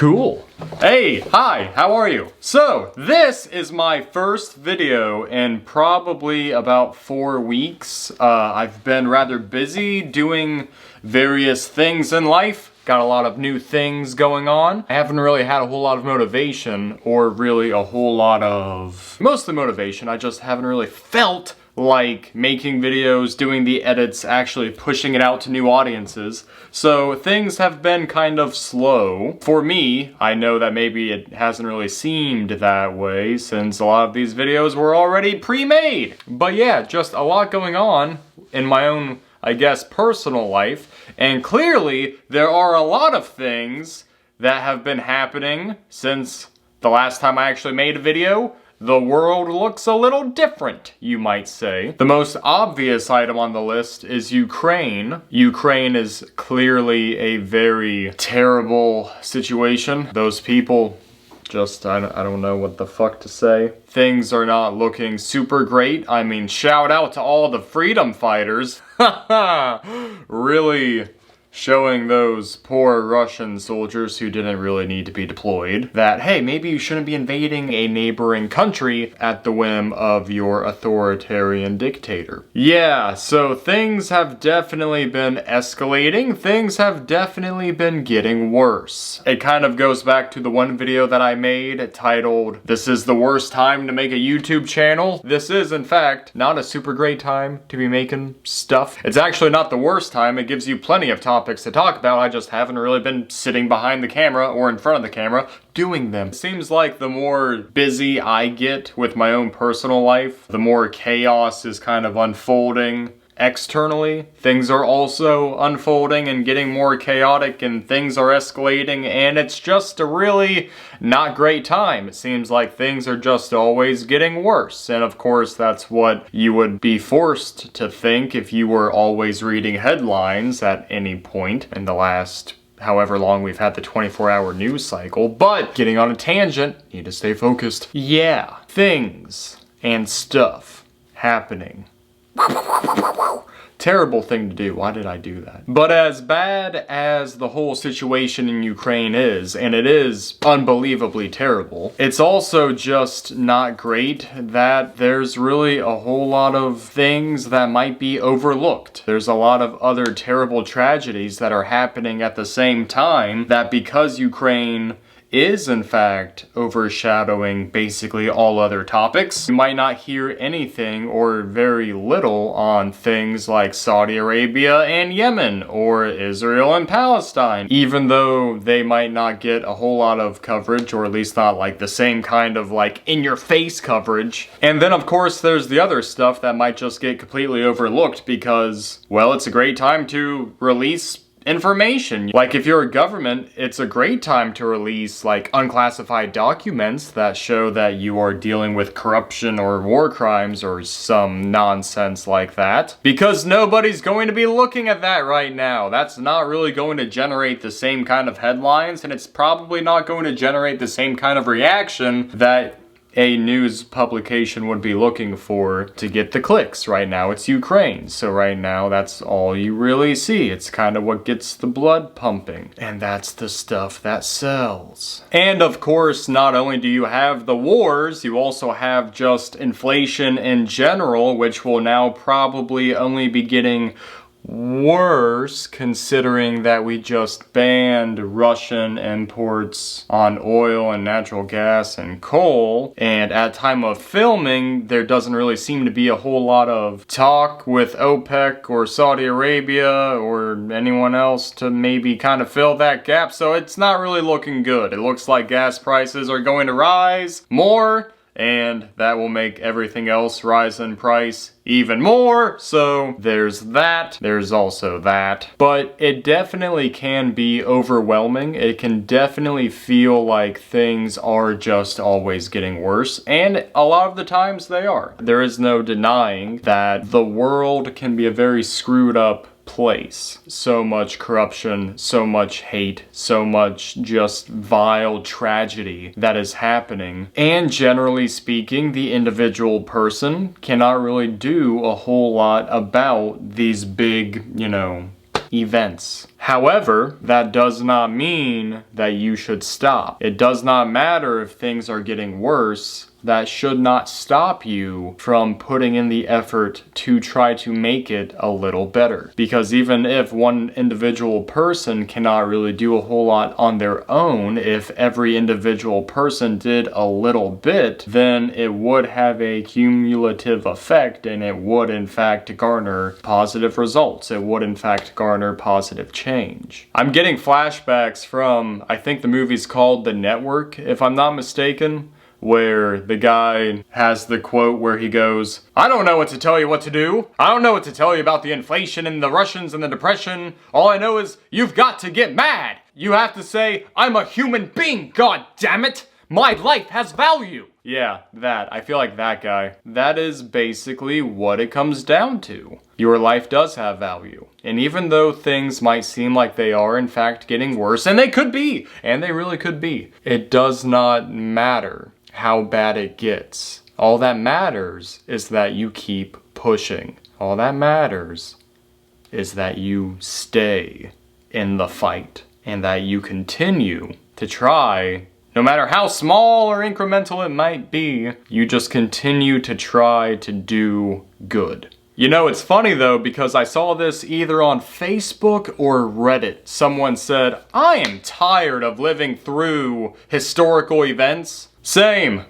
Cool. Hey, hi, how are you? So, this is my first video in probably about 4 weeks. I've been rather busy doing various things in life. Got a lot of new things going on. I haven't really had a whole lot of motivation, or really a whole lot of... mostly motivation, I just haven't really felt like making videos, doing the edits, actually pushing it out to new audiences. So things have been kind of slow. For me, I know that maybe it hasn't really seemed that way since a lot of these videos were already pre-made. But yeah, just a lot going on in my own, I guess, personal life. And clearly, there are a lot of things that have been happening since the last time I actually made a video. The world looks a little different, you might say. The most obvious item on the list is Ukraine. Ukraine is clearly a very terrible situation. Those people just, I don't know what the fuck to say. Things are not looking super great. I mean, shout out to all the freedom fighters. Really showing those poor Russian soldiers who didn't really need to be deployed that, hey, maybe you shouldn't be invading a neighboring country at the whim of your authoritarian dictator. Yeah, so things have definitely been escalating. Things have definitely been getting worse. It kind of goes back to the one video that I made titled, "This is the worst time to make a YouTube channel." This is, in fact, not a super great time to be making stuff. It's actually not the worst time. It gives you plenty of topics to talk about. I just haven't really been sitting behind the camera or in front of the camera doing them. It seems like the more busy I get with my own personal life, the more chaos is kind of unfolding externally. Things are also unfolding and getting more chaotic, and things are escalating, and it's just a really not great time. It seems like things are just always getting worse, and of course that's what you would be forced to think if you were always reading headlines at any point in the last however long we've had the 24-hour news cycle. But getting on a tangent, need to stay focused. Yeah, things and stuff happening. Terrible thing to do. Why did I do that? But as bad as the whole situation in Ukraine is, and it is unbelievably terrible, it's also just not great that there's really a whole lot of things that might be overlooked. There's a lot of other terrible tragedies that are happening at the same time that, because Ukraine is in fact overshadowing basically all other topics, you might not hear anything or very little on things like Saudi Arabia and Yemen, or Israel and Palestine, even though they might not get a whole lot of coverage, or at least not like the same kind of like in-your-face coverage. And then of course there's the other stuff that might just get completely overlooked because, well, it's a great time to release information. Like if you're a government, it's a great time to release like unclassified documents that show that you are dealing with corruption or war crimes or some nonsense like that, because nobody's going to be looking at that right now. That's not really going to generate the same kind of headlines, and it's probably not going to generate the same kind of reaction that a news publication would be looking for to get the clicks. Right now it's Ukraine, so right now that's all you really see. It's kind of what gets the blood pumping, and that's the stuff that sells. And of course, not only do you have the wars, you also have just inflation in general, which will now probably only be getting worse, considering that we just banned Russian imports on oil and natural gas and coal, and at time of filming there doesn't really seem to be a whole lot of talk with OPEC or Saudi Arabia or anyone else to maybe kind of fill that gap, so it's not really looking good. It looks like gas prices are going to rise more, and that will make everything else rise in price even more. So there's that. There's also that. But it definitely can be overwhelming. It can definitely feel like things are just always getting worse. And a lot of the times they are. There is no denying that the world can be a very screwed up place. So much corruption, so much hate, so much just vile tragedy that is happening. And generally speaking, the individual person cannot really do a whole lot about these big, events. However, that does not mean that you should stop. It does not matter if things are getting worse. That should not stop you from putting in the effort to try to make it a little better. Because even if one individual person cannot really do a whole lot on their own, if every individual person did a little bit, then it would have a cumulative effect and it would in fact garner positive results. It would in fact garner positive change. I'm getting flashbacks from, I think the movie's called The Network, if I'm not mistaken, where the guy has the quote where he goes, "I don't know what to tell you what to do. I don't know what to tell you about the inflation and the Russians and the depression. All I know is you've got to get mad. You have to say, I'm a human being, god damn it. My life has value." Yeah, that. I feel like that guy. That is basically what it comes down to. Your life does have value. And even though things might seem like they are in fact getting worse, and they could be, and they really could be, it does not matter how bad it gets. All that matters is that you keep pushing. All that matters is that you stay in the fight and that you continue to try, no matter how small or incremental it might be, you just continue to try to do good. You know, it's funny though, because I saw this either on Facebook or Reddit. Someone said, I am tired of living through historical events. Same.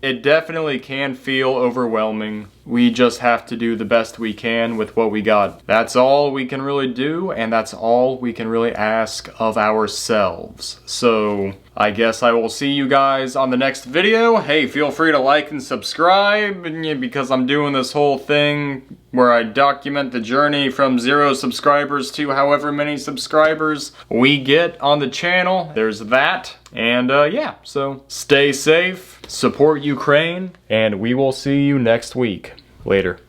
It definitely can feel overwhelming. We just have to do the best we can with what we got. That's all we can really do, and that's all we can really ask of ourselves. So, I guess I will see you guys on the next video. Hey, feel free to like and subscribe, because I'm doing this whole thing where I document the journey from 0 subscribers to however many subscribers we get on the channel. There's that. And yeah, so stay safe, support Ukraine, and we will see you next week. Later.